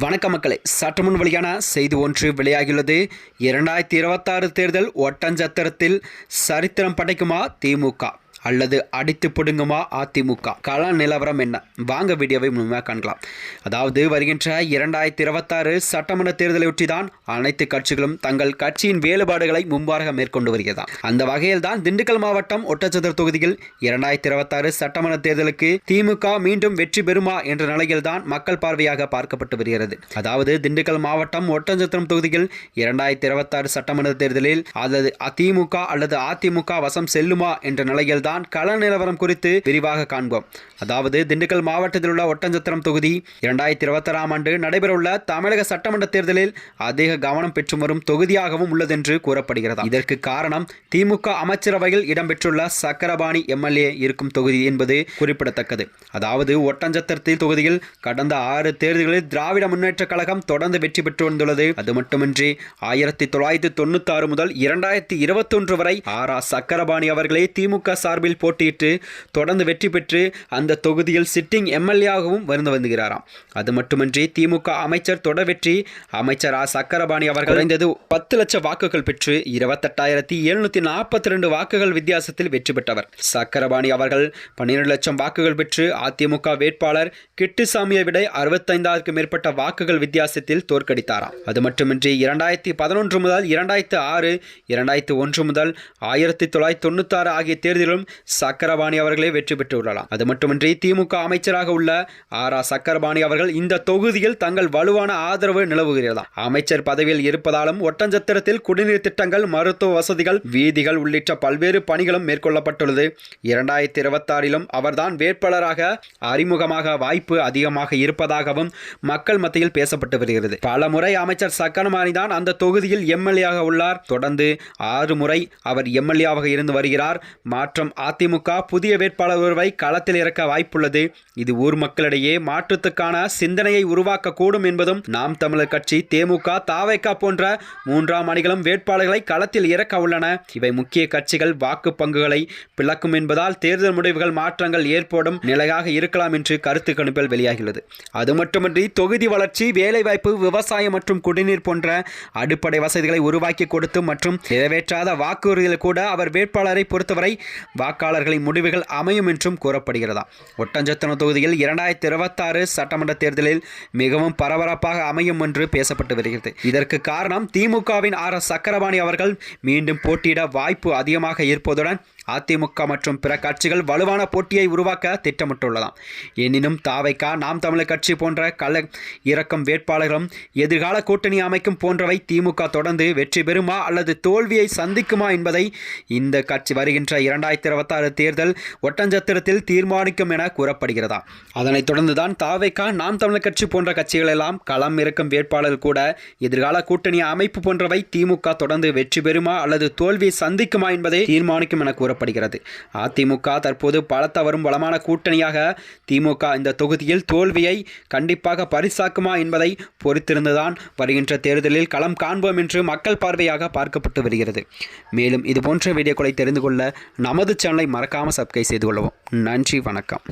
வணக்க மக்களே, சற்று முன் வெளியான செய்தி ஒன்று வெளியாகியுள்ளது. 2026 தேர்தல் ஒட்டஞ்சத்திரத்தில் சரித்திரம் படைக்குமா திமுக அல்லது அடித்து பிடுங்குமா அதிமுக? கள நிலவரம் என்ன? வாங்க வீடியோவை முழுமையாக காணலாம். அதாவது வருகின்ற 2026 சட்டமன்ற தேர்தலையொட்டி தான் அனைத்து கட்சிகளும் தங்கள் கட்சியின் வேறுபாடுகளை மும்பாக மேற்கொண்டு வருகிறதா. அந்த வகையில் தான் திண்டுக்கல் மாவட்டம் ஒட்டச்சத்திரம் தொகுதியில் 2026 சட்டமன்ற தேர்தலுக்கு திமுக மீண்டும் வெற்றி பெறுமா என்ற நிலையில் தான் மக்கள் பார்வையாக பார்க்கப்பட்டு வருகிறது. அதாவது திண்டுக்கல் மாவட்டம் ஒட்டச்சத்திரம் தொகுதியில் 2026 சட்டமன்ற தேர்தலில் அல்லது திமுக அல்லது அதிமுக வசம் செல்லுமா என்ற நிலையில் தான் கள நிலவரம் குறித்து விரிவாக காண்போம். அதாவது திண்டுக்கல் மாவட்டத்தில் உள்ள ஒட்டஞ்சத்திரம் தொகுதி 2026 ஆண்டு நடைபெறவுள்ள தமிழக சட்டமன்ற தேர்தலில் அதிக கவனம் பெற்று வரும் தொகுதியாகவும் உள்ளதென்று கூறப்படுகிறது. இதற்கு காரணம் திமுக அமைச்சரவையில் இடம்பெற்றுள்ள சக்கரபாணி எம்எல்ஏ இருக்கும் தொகுதி என்பது குறிப்பிடத்தக்கது. அதாவது ஒட்டஞ்சத்திரத்தில் தொகுதியில் கடந்த 6 தேர்தல்களில் திராவிட முன்னேற்ற கழகம் தொடர்ந்து வெற்றி பெற்று வந்துள்ளது. அது மட்டுமின்றி 1996 முதல் 2021 வரை சக்கரபாணி அவர்களே திமுக சார்பில் போட்டியிட்டு தொடர்ந்து வெற்றி பெற்று அந்த தொகுதியில் சிட்டிங் எம்எல்ஏவாகவும் வருகிறாராம். அது மட்டுமின்றி திமுக அமைச்சர் தொடர் வெற்றி அமைச்சர் சக்கரபாணி அவர்கள் குறைந்தது 10 லட்சம் வாக்குகள் பெற்று 28,742 வாக்குகள் வித்தியாசத்தில் வெற்றி பெற்றவர். சக்கரபாணி அவர்கள் 12 லட்சம் வாக்குகள் பெற்று அதிமுக வேட்பாளர் கிட்டுசாமியை விட 65,000க்கும் மேற்பட்ட வாக்குகள் வித்தியாசத்தில் தோற்கடித்தாராம். அது மட்டுமின்றி 2011 முதல் 2006, 2001 முதல் 1996 ஆகிய தேர்தலிலும் சக்கரபாணி அவர்களே வெற்றி பெற்றுள்ளார். அது மட்டுமின்றி திமுக அமைச்சராக உள்ள சக்கரபாணி அவர்கள் இந்த தொகுதியில் தங்கள் வலுவான ஆதரவு நிலவுகிறதா. அமைச்சர் பதவியில் இருப்பதாலும் ஒட்டஞ்சத்திரத்தில் குடிநீர் திட்டங்கள், மருத்துவ வசதிகள், வீதிகள் உள்ளிட்ட பல்வேறு பணிகளும் மேற்கொள்ளப்பட்டுள்ளது. 2026 அவர்தான் வேட்பாளராக அறிமுகமாக வாய்ப்பு அதிகமாக இருப்பதாகவும் மக்கள் மத்தியில் பேசப்பட்டு வருகிறது. பல முறை அமைச்சர் சக்கரபாணி தான் அந்த தொகுதியில் எம்எல்ஏ உள்ளார். தொடர்ந்து 6 முறை அவர் எம்எல்ஏவாக இருந்து வருகிறார். மாற்றம் அதிமுக புதிய வேட்பாளர் ஒருவரை களத்தில் இறக்க வாய்ப்புள்ளது. இது ஊர் மக்களிடையே மாற்றத்துக்கான சிந்தனையை உருவாக்கக்கூடும் என்பதும் நாம் தமிழர் கட்சி, தேமுக, தாவேகா போன்ற 3ஆம் அணிகளும் வேட்பாளர்களை களத்தில் இறக்க உள்ளன. இவை முக்கிய கட்சிகள் வாக்கு பங்குகளை பிளக்கும் என்பதால் தேர்தல் முடிவுகள் மாற்றங்கள் ஏற்படும் நிலையாக இருக்கலாம் என்று கருத்து கணிப்பில் வெளியாகியுள்ளது. அது மட்டுமின்றி தொகுதி வளர்ச்சி, வேலைவாய்ப்பு, விவசாயம் மற்றும் குடிநீர் போன்ற அடிப்படை வசதிகளை உருவாக்கி கொடுத்து மற்றும் நிறைவேற்றாத வாக்குறுதிகள் கூட அவர் வேட்பாளரை பொறுத்தவரை வாக்காளர்களின் முடிவுகள் அமையும் என்றும் கூறப்படுகிறதா. ஒட்டஞ்சத்திரம் தொகுதியில் 2026 சட்டமன்ற தேர்தலில் மிகவும் பரபரப்பாக அமையும் என்று பேசப்பட்டு வருகிறது. இதற்கு காரணம் திமுகவின் சக்கரபாணி அவர்கள் மீண்டும் போட்டியிட வாய்ப்பு அதிகமாக இருப்பதுடன் அதிமுக மற்றும் பிற கட்சிகள் வலுவான போட்டியை உருவாக்க திட்டமிட்டுள்ளதாம். எனினும் தாவேகா, நாம் தமிழர் கட்சி போன்ற கள இறக்கும் வேட்பாளர்களும் எதிர்கால கூட்டணி அமைக்கும் போன்றவை திமுக தொடர்ந்து வெற்றி பெறுமா அல்லது தோல்வியை சந்திக்குமா என்பதை இந்த கட்சி வருகின்ற 2026 தேர்தல் ஒட்டஞ்சத்திரத்தில் தீர்மானிக்கும் என கூறப்படுகிறதா. அதனைத் தொடர்ந்துதான் தாவேகா, நாம் தமிழர் கட்சி போன்ற கட்சிகள் எல்லாம் களம் இறக்கும் வேட்பாளர்கள் கூட எதிர்கால கூட்டணி அமைப்பு போன்றவை திமுக தொடர்ந்து வெற்றி பெறுமா அல்லது தோல்வியை சந்திக்குமா என்பதை தீர்மானிக்கும் என கூறப்படுகிறது. அதிமுக தற்போது பலத்த வரும் பலமான கூட்டணியாக திமுக இந்த தொகுதியில் தோல்வியை கண்டிப்பாக பரிசாக்குமா என்பதை பொறுத்திருந்துதான் வருகின்ற தேர்தலில் களம் காண்போம் என்று மக்கள் பார்வையாக பார்க்கப்பட்டு வருகிறது. மேலும் இதுபோன்ற வீடியோக்களை தெரிந்து கொள்ள நமது சேனலை மறக்காமல் சப்ஸ்கிரைப் செய்து கொள்ளவும். நன்றி, வணக்கம்.